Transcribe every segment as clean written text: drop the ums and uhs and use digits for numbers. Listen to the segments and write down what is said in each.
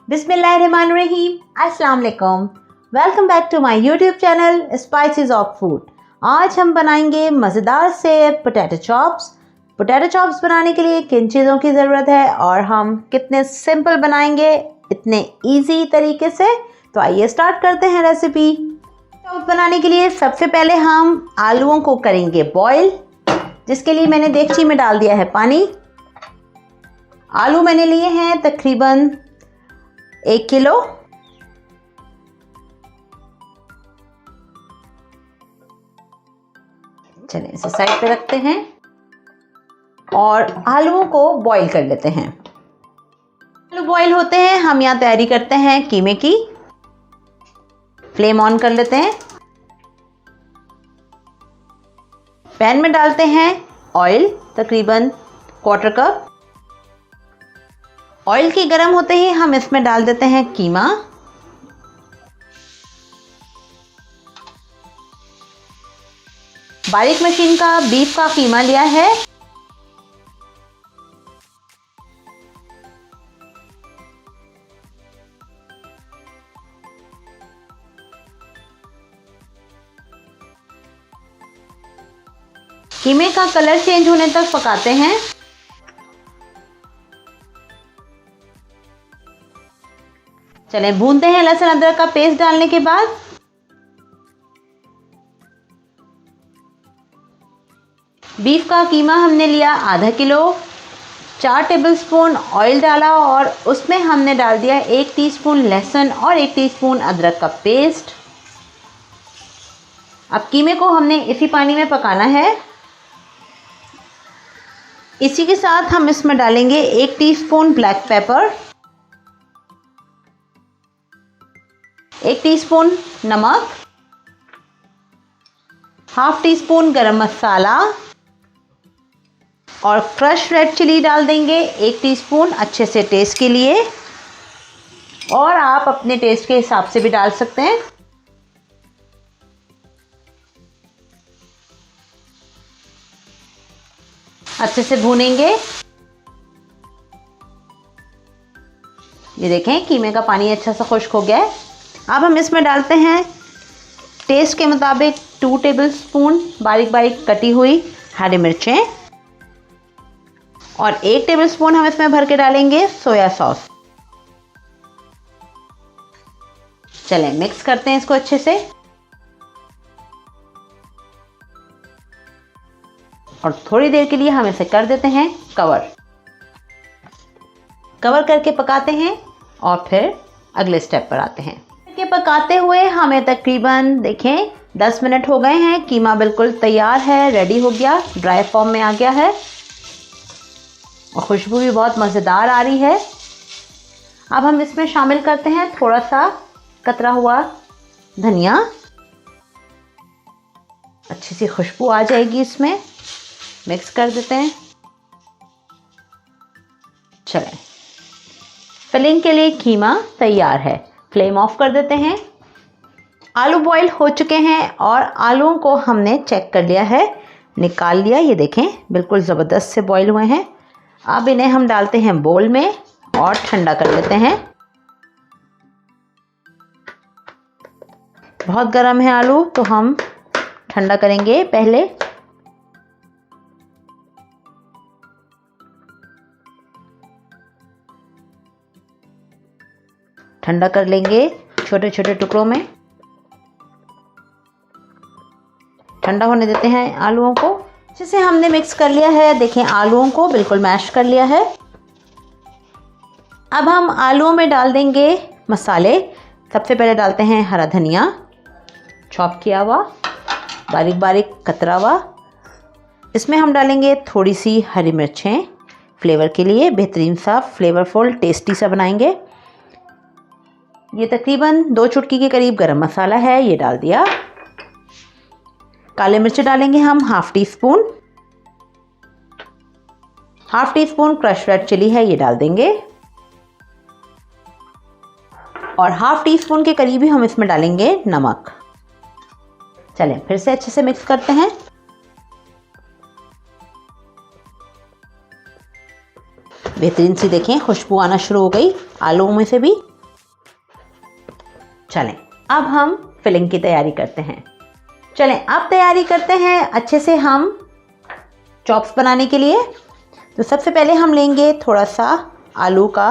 बिस्मिल्लाहिर्रहमानिर्रहीम, अस्सलाम वालेकुम। Welcome back to my YouTube channel Spices of Food. आज हम बनाएंगे मज़ेदार से पोटैटो चॉप्स। पोटैटो चॉप्स बनाने के लिए किन चीज़ों की ज़रूरत है और हम कितने सिंपल बनाएंगे इतने इजी तरीके से, तो आइए स्टार्ट करते हैं रेसिपी। चॉप्स बनाने के लिए सबसे पहले हम आलूओं को करेंगे बॉईल, जिसके लिए मैंने देगची में डाल दिया है पानी। आलू मैंने लिए हैं तकरीबन 1 किलो। चलिए इसे साइड पे रखते हैं और आलूओं को बॉईल कर लेते हैं। आलू बॉईल होते हैं, हम यहाँ तैयारी करते हैं कीमे की। फ्लेम ऑन कर लेते हैं। पैन में डालते हैं ऑयल, तकरीबन 1/4 कप। ऑयल की गर्म होते ही हम इसमें डाल देते हैं कीमा। बारीक मशीन का बीफ का कीमा लिया है। कीमे का कलर चेंज होने तक पकाते हैं। चलें भूनते हैं लहसुन अदरक का पेस्ट डालने के बाद। बीफ का कीमा हमने लिया आधा किलो। 4 टेबलस्पून ऑयल डाला और उसमें हमने डाल दिया 1 टीस्पून लहसुन और 1 टीस्पून अदरक का पेस्ट। अब कीमे को हमने इसी पानी में पकाना है। इसी के साथ हम इसमें डालेंगे 1 टीस्पून ब्लैक पेपर, 1 टीस्पून नमक, हाफ टीस्पून गरम मसाला और क्रश रेड चिली डाल देंगे 1 टीस्पून अच्छे से टेस्ट के लिए, और आप अपने टेस्ट के हिसाब से भी डाल सकते हैं। अच्छे से भूनेंगे। ये देखें कीमे का पानी अच्छा सा खुश्क हो गया है। अब हम इसमें डालते हैं टेस्ट के मुताबिक 2 टेबलस्पून बारीक बारीक कटी हुई हरी मिर्चें और 1 टेबलस्पून हम इसमें भर के डालेंगे सोया सॉस। चलें मिक्स करते हैं इसको अच्छे से और थोड़ी देर के लिए हम इसे कर देते हैं कवर करके पकाते हैं और फिर अगले स्टेप पर आते हैं। के पकाते हुए हमें तकरीबन देखें 10 मिनट हो गए हैं। कीमा बिल्कुल तैयार है, रेडी हो गया, ड्राई फॉर्म में आ गया है और खुशबू भी बहुत मज़ेदार आ रही है। अब हम इसमें शामिल करते हैं थोड़ा सा कतरा हुआ धनिया। अच्छी सी खुशबू आ जाएगी इसमें। मिक्स कर देते हैं। चलें फिलिंग के लिए कीमा तैयार है। फ्लेम ऑफ कर देते हैं। आलू बॉईल हो चुके हैं और आलूओं को हमने चेक कर लिया है, निकाल लिया। ये देखें बिल्कुल ज़बरदस्त से बॉईल हुए हैं। अब इन्हें हम डालते हैं बोल में और ठंडा कर लेते हैं। बहुत गर्म है आलू, तो हम ठंडा करेंगे पहले। ठंडा कर लेंगे छोटे छोटे टुकड़ों में। ठंडा होने देते हैं आलूओं को। अच्छे से हमने मिक्स कर लिया है। देखें आलूओं को बिल्कुल मैश कर लिया है। अब हम आलूओं में डाल देंगे मसाले। सबसे पहले डालते हैं हरा धनिया चॉप किया हुआ, बारीक बारीक कतरा हुआ। इसमें हम डालेंगे थोड़ी सी हरी मिर्चें फ्लेवर के लिए, बेहतरीन सा फ्लेवरफुल टेस्टी सा बनाएंगे। ये तकरीबन 2 चुटकी के करीब गरम मसाला है, ये डाल दिया। काले मिर्च डालेंगे हम half teaspoon. Half teaspoon crush red chilli है, ये डाल देंगे। और हाफ टी स्पून के करीब ही हम इसमें डालेंगे नमक। चलें फिर से अच्छे से मिक्स करते हैं। बेहतरीन सी देखें खुशबू आना शुरू हो गई आलूओं में से भी। चलें अब हम फिलिंग की तैयारी करते हैं। चलें अब तैयारी करते हैं अच्छे से हम चॉप्स बनाने के लिए। तो सबसे पहले हम लेंगे थोड़ा सा आलू का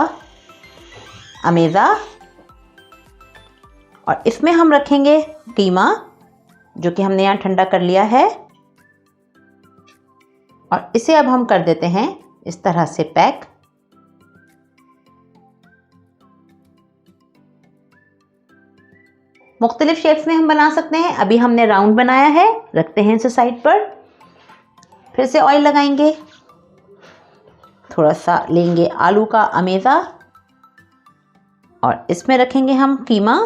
अमेज़ा और इसमें हम रखेंगे कीमा जो कि हमने यहाँ ठंडा कर लिया है और इसे अब हम कर देते हैं इस तरह से पैक। मुख्तलिफ शेप्स में हम बना सकते हैं। अभी हमने राउंड बनाया है, रखते हैं इसे साइड पर। फिर से ऑयल लगाएंगे, थोड़ा सा लेंगे आलू का अमेज़ा और इसमें रखेंगे हम कीमा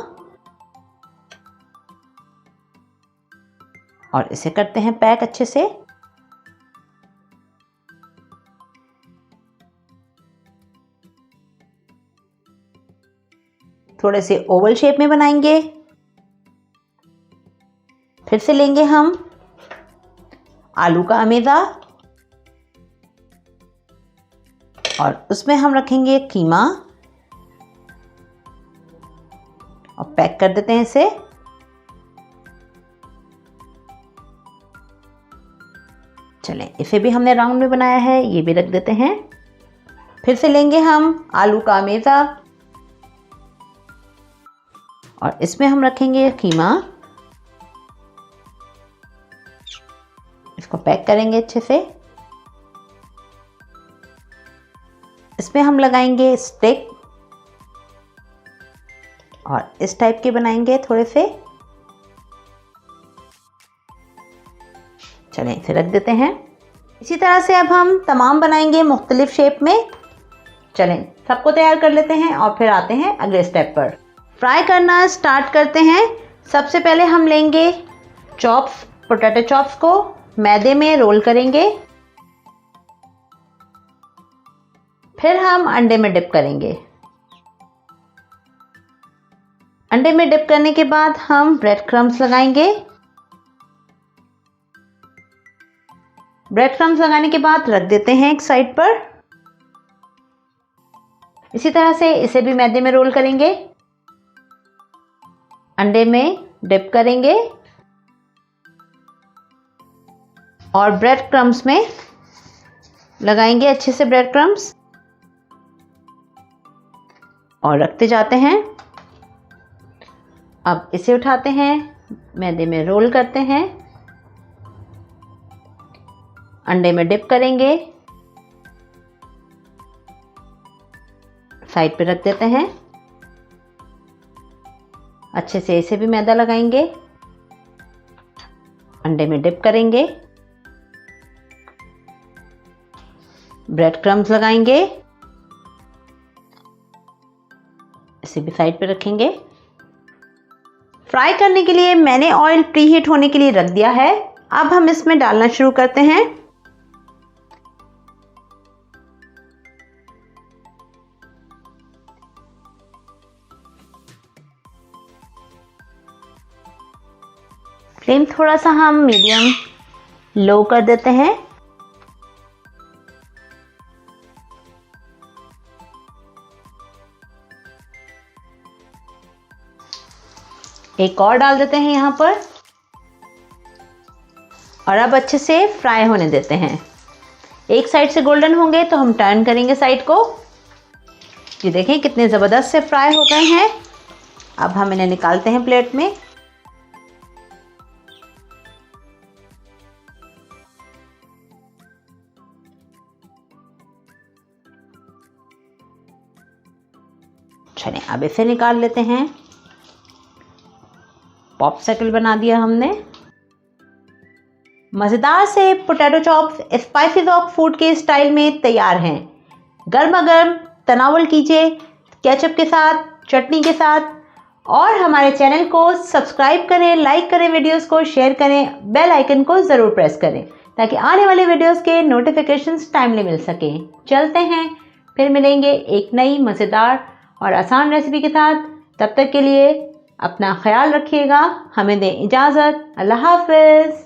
और इसे करते हैं पैक अच्छे से। थोड़े से ओवल शेप में बनाएंगे। फिर से लेंगे हम आलू का अमेज़ा और उसमें हम रखेंगे कीमा और पैक कर देते हैं इसे। चलें इसे भी हमने राउंड में बनाया है, ये भी रख देते हैं। फिर से लेंगे हम आलू का अमेज़ा और इसमें हम रखेंगे कीमा, इसको पैक करेंगे अच्छे से। इसमें हम लगाएंगे स्टिक और इस टाइप के बनाएंगे थोड़े से। चलें इसे रख देते हैं। इसी तरह से अब हम तमाम बनाएंगे मुख्तलिफ शेप में। चलें सबको तैयार कर लेते हैं और फिर आते हैं अगले स्टेप पर। फ्राई करना स्टार्ट करते हैं। सबसे पहले हम लेंगे चॉप्स, पोटैटो चॉप्स को मैदे में रोल करेंगे। फिर हम अंडे में डिप करेंगे। अंडे में डिप करने के बाद हम ब्रेड क्रम्स लगाएंगे। ब्रेड क्रम्स लगाने के बाद रख देते हैं एक साइड पर। इसी तरह से इसे भी मैदे में रोल करेंगे, अंडे में डिप करेंगे और ब्रेड क्रम्स में लगाएंगे अच्छे से ब्रेड क्रम्स और रखते जाते हैं। अब इसे उठाते हैं, मैदे में रोल करते हैं, अंडे में डिप करेंगे, साइड पे रख देते हैं। अच्छे से इसे भी मैदा लगाएंगे, अंडे में डिप करेंगे, ब्रेड क्रम्स लगाएंगे, इसे भी साइड पे रखेंगे। फ्राई करने के लिए मैंने ऑयल प्री हीट होने के लिए रख दिया है। अब हम इसमें डालना शुरू करते हैं। फ्लेम थोड़ा सा हम मीडियम लो कर देते हैं। एक और डाल देते हैं यहाँ पर और अब अच्छे से फ्राई होने देते हैं। एक साइड से गोल्डन होंगे तो हम टर्न करेंगे साइड को। ये देखें कितने ज़बरदस्त से फ्राई हो गए हैं। अब हम इन्हें निकालते हैं प्लेट में। चलें अब इसे निकाल लेते हैं। पॉपसिकल बना दिया हमने। मज़ेदार से potato chops spices of food के स्टाइल में तैयार हैं। गर्मा गर्म तनावल कीजिए केचप के साथ, चटनी के साथ और हमारे चैनल को सब्सक्राइब करें, लाइक करें, वीडियोस को शेयर करें, बेल आइकन को ज़रूर प्रेस करें ताकि आने वाले वीडियोस के नोटिफिकेशंस टाइमली मिल सकें। चलते हैं, फिर मिलेंगे एक नई मज़ेदार और आसान रेसिपी के साथ। तब तक के लिए अपना ख्याल रखिएगा। हमें दें इजाज़त। अल्लाह हाफ़िज़।